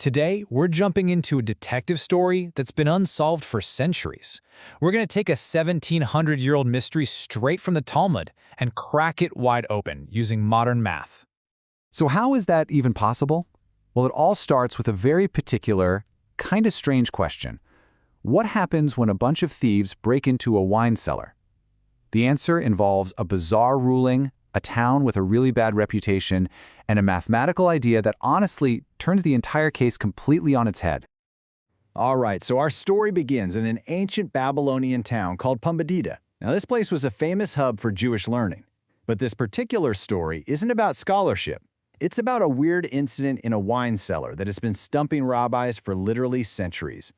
Today, we're jumping into a detective story that's been unsolved for centuries. We're going to take a 1700-year-old mystery straight from the Talmud and crack it wide open using modern math. So how is that even possible? Well, it all starts with a very particular, kind of strange question. What happens when a bunch of thieves break into a wine cellar? The answer involves a bizarre ruling, a town with a really bad reputation, and a mathematical idea that honestly turns the entire case completely on its head. All right, so our story begins in an ancient Babylonian town called Pumbedita. Now, this place was a famous hub for Jewish learning. But this particular story isn't about scholarship. It's about a weird incident in a wine cellar that has been stumping rabbis for literally centuries.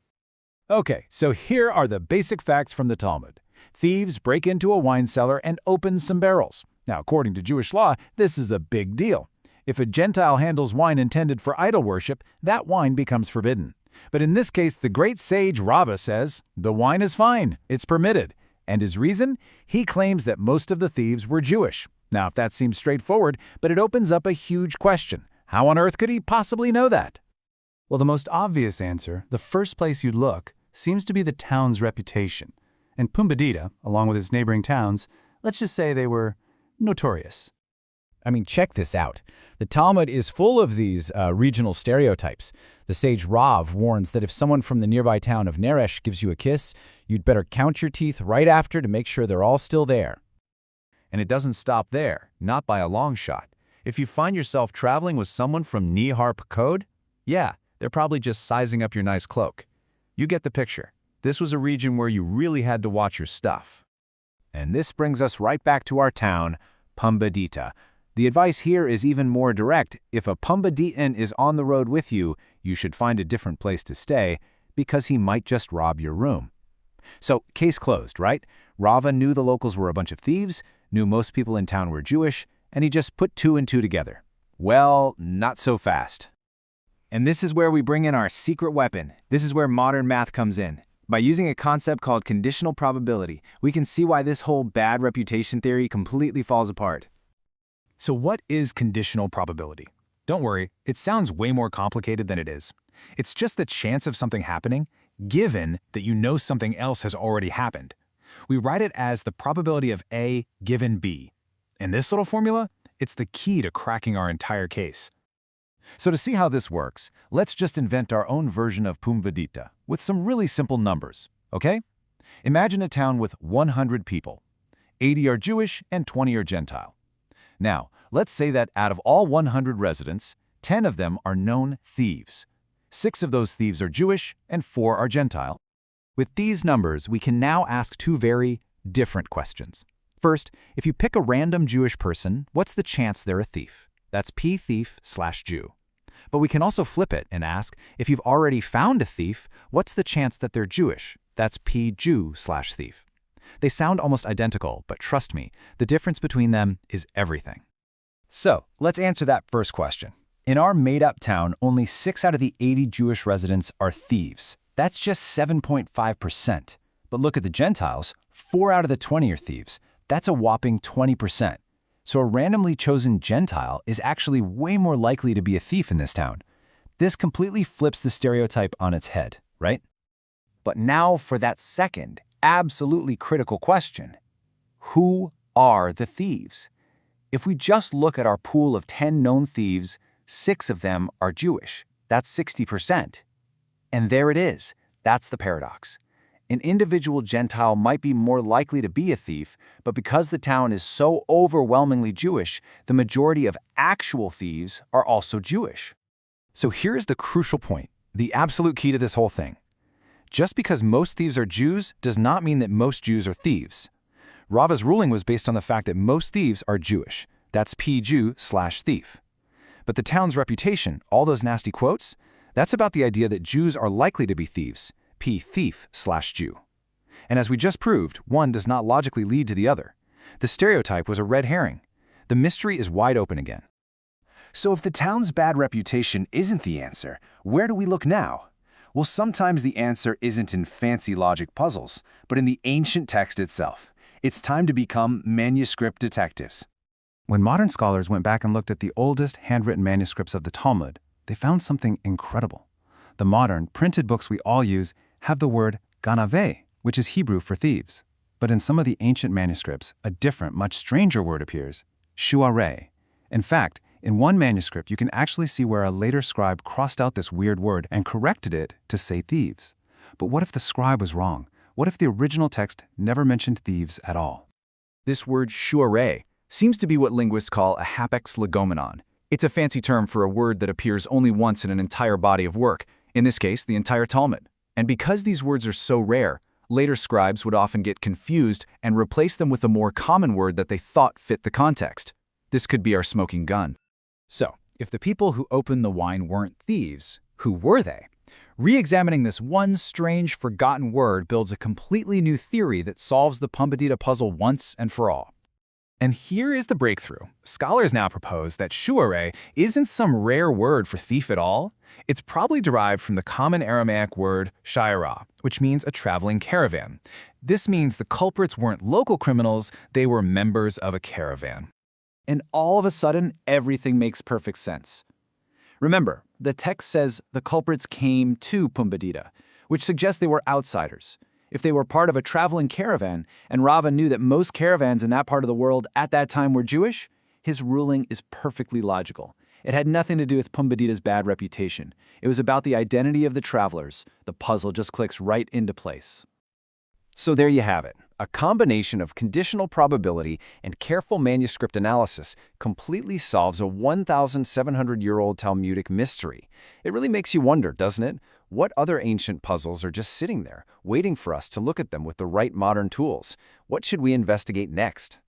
Okay, so here are the basic facts from the Talmud. Thieves break into a wine cellar and open some barrels. Now, according to Jewish law, this is a big deal. If a Gentile handles wine intended for idol worship, that wine becomes forbidden. But in this case, the great sage Rava says, the wine is fine, it's permitted. And his reason? He claims that most of the thieves were Jewish. Now, if that seems straightforward, but it opens up a huge question. How on earth could he possibly know that? Well, the most obvious answer, the first place you'd look, seems to be the town's reputation. And Pumbedita, along with its neighboring towns, let's just say they were notorious. I mean, check this out. The Talmud is full of these regional stereotypes. The sage Rav warns that if someone from the nearby town of Neresh gives you a kiss, you'd better count your teeth right after to make sure they're all still there. And it doesn't stop there, not by a long shot. If you find yourself traveling with someone from Neharp Code, yeah, they're probably just sizing up your nice cloak. You get the picture. This was a region where you really had to watch your stuff. And this brings us right back to our town, Pumbedita. The advice here is even more direct. If a Pumbeditan is on the road with you, you should find a different place to stay because he might just rob your room. So, case closed, right? Rava knew the locals were a bunch of thieves, knew most people in town were Jewish, and he just put two and two together. Well, not so fast. And this is where we bring in our secret weapon. This is where modern math comes in. By using a concept called conditional probability, we can see why this whole bad reputation theory completely falls apart. So what is conditional probability? Don't worry, it sounds way more complicated than it is. It's just the chance of something happening, given that you know something else has already happened. We write it as the probability of A given B. In this little formula, it's the key to cracking our entire case. So to see how this works, let's just invent our own version of Pumbedita with some really simple numbers, okay? Imagine a town with 100 people. 80 are Jewish and 20 are Gentile. Now, let's say that out of all 100 residents, 10 of them are known thieves. 6 of those thieves are Jewish and 4 are Gentile. With these numbers, we can now ask two very different questions. First, if you pick a random Jewish person, what's the chance they're a thief? That's P thief/Jew. But we can also flip it and ask, if you've already found a thief, what's the chance that they're Jewish? That's P Jew/thief. They sound almost identical, but trust me, the difference between them is everything. So, let's answer that first question. In our made-up town, only 6 out of the 80 Jewish residents are thieves. That's just 7.5%. But look at the Gentiles, 4 out of the 20 are thieves. That's a whopping 20%. So a randomly chosen Gentile is actually way more likely to be a thief in this town. This completely flips the stereotype on its head, right? But now for that second, absolutely critical question. Who are the thieves? If we just look at our pool of 10 known thieves, 6 of them are Jewish. That's 60%. And there it is. That's the paradox. An individual Gentile might be more likely to be a thief, but because the town is so overwhelmingly Jewish, the majority of actual thieves are also Jewish. So here's the crucial point, the absolute key to this whole thing. Just because most thieves are Jews does not mean that most Jews are thieves. Rava's ruling was based on the fact that most thieves are Jewish. That's P Jew/thief. But the town's reputation, all those nasty quotes, that's about the idea that Jews are likely to be thieves. P thief/Jew. And as we just proved, one does not logically lead to the other. The stereotype was a red herring. The mystery is wide open again. So if the town's bad reputation isn't the answer, where do we look now? Well, sometimes the answer isn't in fancy logic puzzles, but in the ancient text itself. It's time to become manuscript detectives. When modern scholars went back and looked at the oldest handwritten manuscripts of the Talmud, they found something incredible. The modern, printed books we all use have the word ganave, which is Hebrew for thieves. But in some of the ancient manuscripts, a different, much stranger word appears, shuare. In fact, in one manuscript, you can actually see where a later scribe crossed out this weird word and corrected it to say thieves. But what if the scribe was wrong? What if the original text never mentioned thieves at all? This word shuare seems to be what linguists call a hapax legomenon. It's a fancy term for a word that appears only once in an entire body of work, in this case, the entire Talmud. And because these words are so rare, later scribes would often get confused and replace them with a more common word that they thought fit the context. This could be our smoking gun. So, if the people who opened the wine weren't thieves, who were they? Re-examining this one strange, forgotten word builds a completely new theory that solves the Pumbedita puzzle once and for all. And here is the breakthrough. Scholars now propose that shuare isn't some rare word for thief at all. It's probably derived from the common Aramaic word shayara, which means a traveling caravan. This means the culprits weren't local criminals, they were members of a caravan. And all of a sudden, everything makes perfect sense. Remember, the text says the culprits came to Pumbedita, which suggests they were outsiders. If they were part of a traveling caravan, and Rava knew that most caravans in that part of the world at that time were Jewish, his ruling is perfectly logical. It had nothing to do with Pumbedita's bad reputation. It was about the identity of the travelers. The puzzle just clicks right into place. So there you have it. A combination of conditional probability and careful manuscript analysis completely solves a 1,700-year-old Talmudic mystery. It really makes you wonder, doesn't it? What other ancient puzzles are just sitting there, waiting for us to look at them with the right modern tools? What should we investigate next?